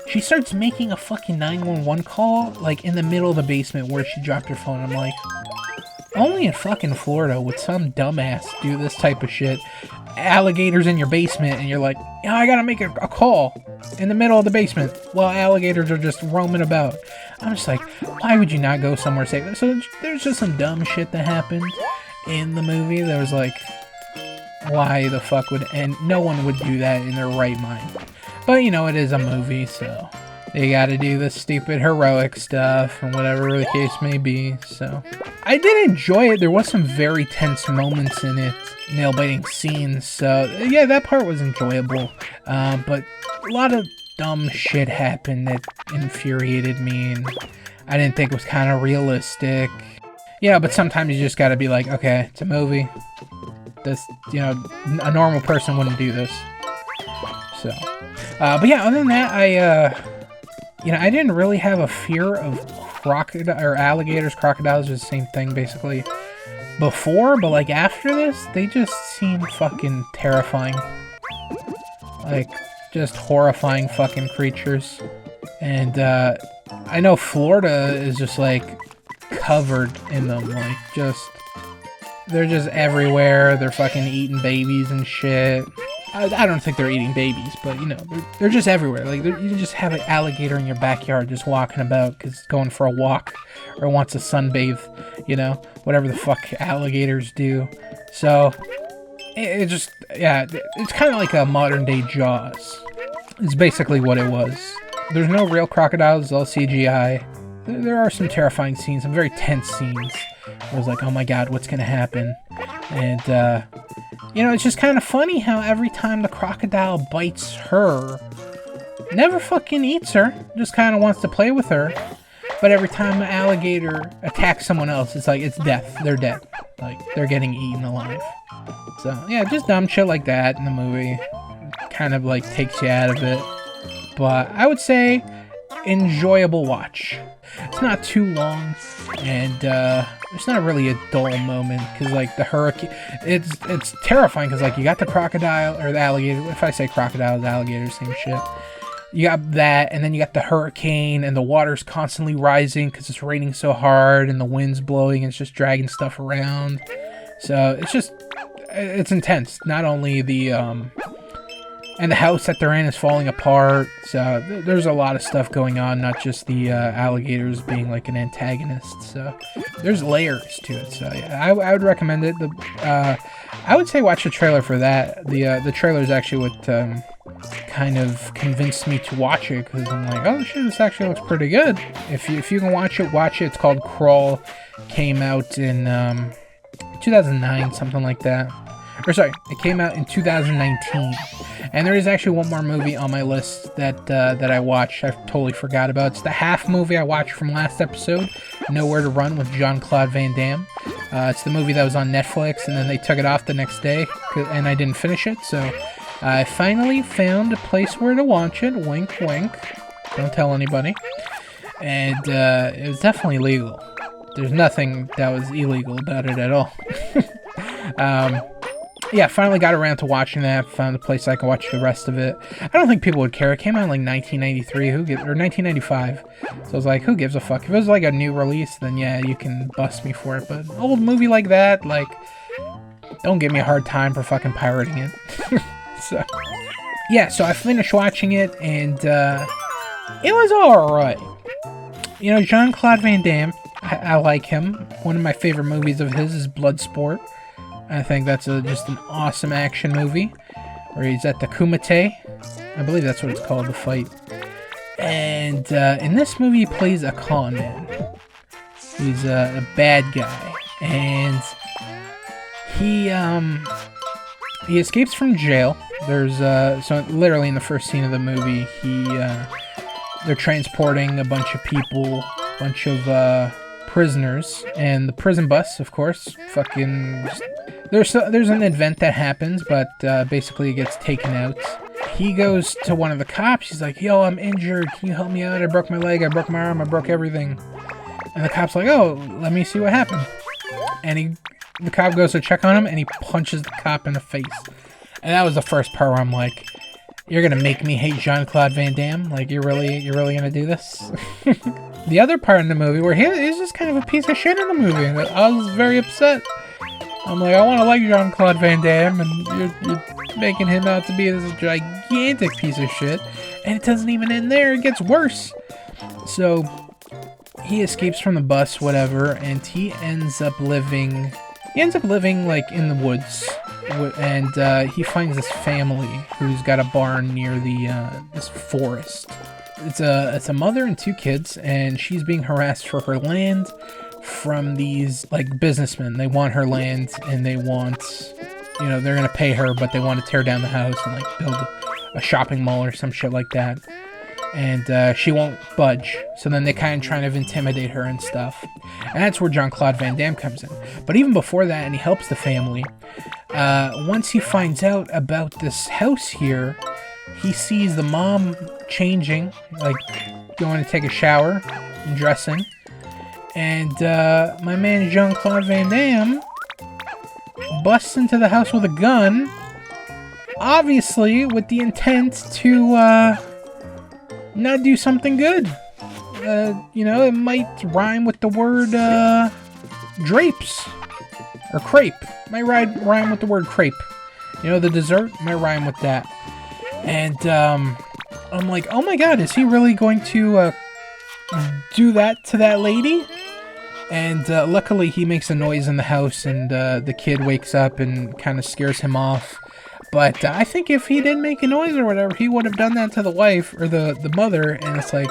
she starts making a fucking 911 call in the middle of the basement where she dropped her phone. I'm like, only in fucking Florida would some dumbass do this type of shit. Alligators in your basement, and you're like, yeah, I gotta make a call in the middle of the basement while alligators are just roaming about. I'm just like, why would you not go somewhere safe? So there's just some dumb shit that happened in the movie. There was why the fuck would, and no one would do that in their right mind. But it is a movie, so they gotta do the stupid heroic stuff and whatever the case may be. So I did enjoy it. There was some very tense moments in it, nail-biting scenes. So yeah, that part was enjoyable. But a lot of dumb shit happened that infuriated me, and I didn't think was kind of realistic. Yeah, but sometimes you just gotta be like, okay, it's a movie. This, a normal person wouldn't do this. So, but yeah, other than that, I didn't really have a fear of alligators. Crocodiles are the same thing, basically, before, but after this, they just seem fucking terrifying. Just horrifying fucking creatures. And, I know Florida is just, covered in them, they're just everywhere. They're fucking eating babies and shit. I don't think they're eating babies, but they're just everywhere. You just have an alligator in your backyard just walking about because it's going for a walk or wants to sunbathe, whatever the fuck alligators do. So it's kind of like a modern day Jaws. It's basically what it was. There's no real crocodiles, it's all CGI. There are some terrifying scenes, some very tense scenes. I was like, oh my god, what's gonna happen? And, it's just kind of funny how every time the crocodile bites her, never fucking eats her, just kind of wants to play with her. But every time an alligator attacks someone else, it's like, it's death. They're dead. Like, they're getting eaten alive. So, yeah, just dumb shit like that in the movie. Kind of, like, takes you out of it. But I would say, enjoyable watch. It's not too long, and it's not really a dull moment, because, like, the hurricane, it's terrifying, because, like, you got the crocodile, or the alligator, if I say crocodiles, alligators, same shit. You got that, and then you got the hurricane, and the water's constantly rising, because it's raining so hard, and the wind's blowing, and it's just dragging stuff around. So, it's intense. Not only the, and the house that they're in is falling apart, so there's a lot of stuff going on, not just the alligators being like an antagonist, so there's layers to it, so yeah, I would recommend it. I would say watch the trailer for that. The trailer is actually what kind of convinced me to watch it, because I'm like, oh shit, this actually looks pretty good. If you can watch it, watch it. It's called Crawl, came out in 2009, something like that. Or sorry, it came out in 2019. And there is actually one more movie on my list that I watched. I totally forgot about. It's the half movie I watched from last episode, Nowhere to Run with Jean-Claude Van Damme. It's the movie that was on Netflix, and then they took it off the next day, and I didn't finish it. So I finally found a place where to watch it. Wink, wink. Don't tell anybody. And it was definitely legal. There's nothing that was illegal about it at all. Yeah, finally got around to watching that. Found a place I can watch the rest of it. I don't think people would care. It came out in like 1993, or 1995. So I was like, who gives a fuck? If it was like a new release, then yeah, you can bust me for it. But an old movie like that, like, don't give me a hard time for fucking pirating it. So, yeah, so I finished watching it, and it was alright. Jean-Claude Van Damme, I like him. One of my favorite movies of his is Bloodsport. I think that's just an awesome action movie, where he's at the Kumite. I believe that's what it's called, the fight. And in this movie, he plays a con man. He's a bad guy, and he escapes from jail. There's so literally in the first scene of the movie, they're transporting a bunch of people, bunch of prisoners, and the prison bus, of course, fucking. There's an event that happens, but basically it gets taken out. He goes to one of the cops. He's like, yo, I'm injured. Can you help me out? I broke my leg. I broke my arm. I broke everything. And the cop's like, oh, let me see what happened. And the cop goes to check on him, and he punches the cop in the face. And that was the first part where I'm like, you're going to make me hate Jean-Claude Van Damme? Like, you're really going to do this? The other part in the movie where he's just kind of a piece of shit in the movie. And I was very upset. I'm like, I want to like Jean-Claude Van Damme, and you're making him out to be this gigantic piece of shit. And it doesn't even end there. It gets worse. So he escapes from the bus, whatever, and he ends up living like in the woods. And he finds this family who's got a barn near this forest. It's a mother and two kids, and she's being harassed for her land from these like businessmen. They want her land, and they want, they're gonna pay her, but they want to tear down the house and like build a shopping mall or some shit like that. And she won't budge. So then they kind of try to intimidate her and stuff. And that's where Jean-Claude Van Damme comes in. But even before that, and he helps the family, once he finds out about this house here, he sees the mom changing, like going to take a shower and dressing. And my man Jean-Claude Van Damme busts into the house with a gun, obviously with the intent to not do something good. It might rhyme with the word drapes or crepe. Might rhyme with the word crepe. The dessert might rhyme with that. And I'm like, oh my god, is he really going to do that to that lady? And luckily he makes a noise in the house, and the kid wakes up and kind of scares him off. But I think if he didn't make a noise or whatever, he would have done that to the wife or the mother. And it's like,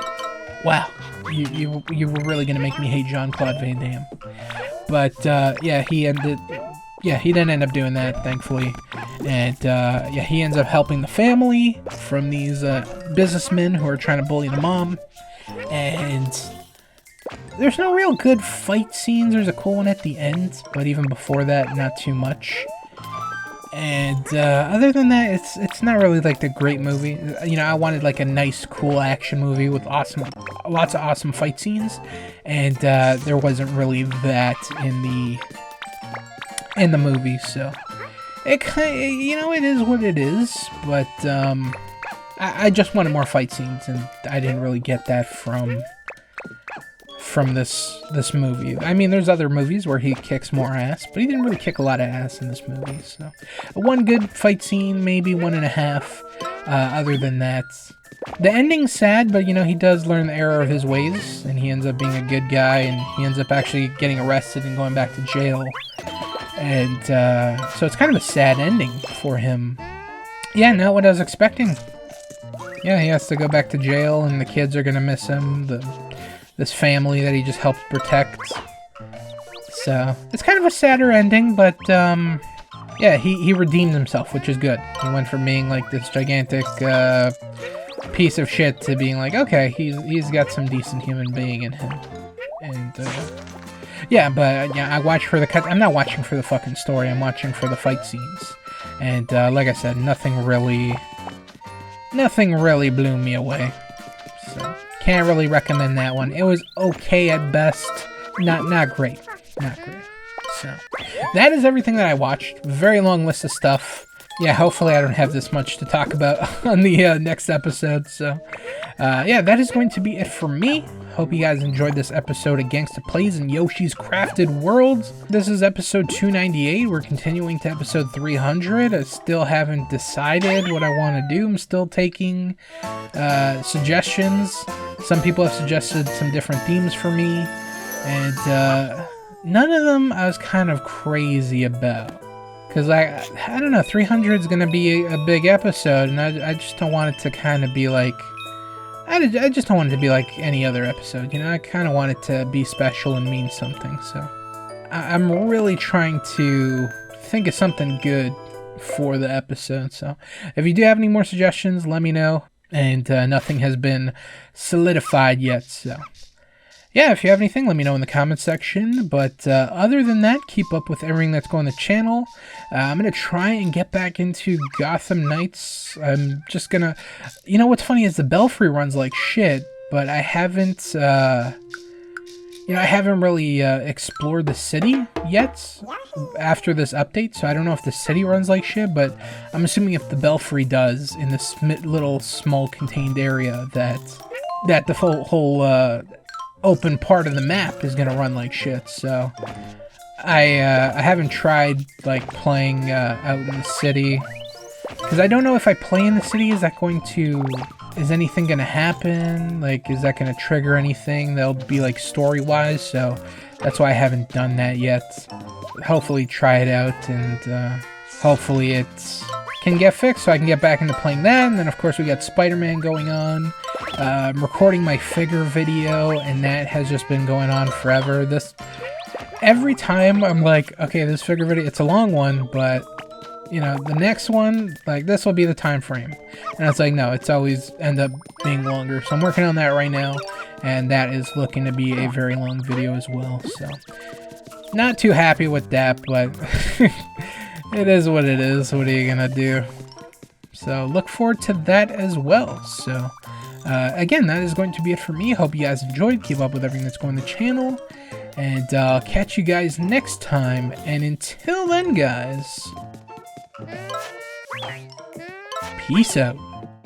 wow, you were really going to make me hate Jean-Claude Van Damme. But yeah, he yeah, he didn't end up doing that, thankfully. And yeah, he ends up helping the family from these businessmen who are trying to bully the mom. And there's no real good fight scenes. There's a cool one at the end, but even before that, not too much. And other than that, it's not really like the great movie. You know, I wanted like a nice, cool action movie with lots of awesome fight scenes, and there wasn't really that in the movie. So it kind of, you know, it is what it is. But I just wanted more fight scenes, and I didn't really get that from this movie. I mean, there's other movies where he kicks more ass, but he didn't really kick a lot of ass in this movie. So, one good fight scene, maybe 1.5. Other than that, the ending's sad, but you know, he does learn the error of his ways, and he ends up being a good guy, and he ends up actually getting arrested and going back to jail. And so it's kind of a sad ending for him. Yeah, not what I was expecting. Yeah, he has to go back to jail, and the kids are gonna miss him. This family that he just helped protect. So, it's kind of a sadder ending, but, yeah, he redeemed himself, which is good. He went from being, like, this gigantic, piece of shit to being like, okay, he's got some decent human being in him. And, yeah, but, yeah, I watch for the cut. I'm not watching for the fucking story, I'm watching for the fight scenes. And, like I said, nothing really blew me away. So, can't really recommend that one. It was okay at best. Not great. Not great. So, that is everything that I watched. Very long list of stuff. Yeah, hopefully I don't have this much to talk about on the next episode. So, yeah, that is going to be it for me. Hope you guys enjoyed this episode of Gangsta Plays in Yoshi's Crafted Worlds. This is episode 298. We're continuing to episode 300. I still haven't decided what I want to do. I'm still taking suggestions. Some people have suggested some different themes for me. And none of them I was kind of crazy about. Because I don't know, 300 is going to be a big episode. And I just don't want it to kind of be like... I just don't want it to be like any other episode, you know? I kind of want it to be special and mean something, so... I'm really trying to think of something good for the episode, so... If you do have any more suggestions, let me know. And nothing has been solidified yet, so... Yeah, if you have anything, let me know in the comments section. But other than that, keep up with everything that's going on the channel. I'm going to try and get back into Gotham Knights. I'm just going to... You know, what's funny is the Belfry runs like shit, but I haven't... you know, I haven't really explored the city yet after this update, so I don't know if the city runs like shit, but I'm assuming if the Belfry does in this little small contained area that the whole open part of the map is gonna run like shit. So I haven't tried like playing out in the city, because I don't know if I play in the city, is anything gonna happen? Like, is that gonna trigger anything that'll be like story wise? So that's why I haven't done that yet. Hopefully try it out, and hopefully it can get fixed so I can get back into playing that. And then of course we got Spider-Man going on. I'm recording my figure video, and that has just been going on forever. Every time I'm like, okay, this figure video, it's a long one, but you know, the next one, like, this will be the time frame. And it's like, no, it's always end up being longer. So I'm working on that right now, and that is looking to be a very long video as well. So not too happy with that, but it is what it is. What are you gonna do? So look forward to that as well. So again, that is going to be it for me. Hope you guys enjoyed. Keep up with everything that's going on the channel, and I'll catch you guys next time. And until then, guys, peace out.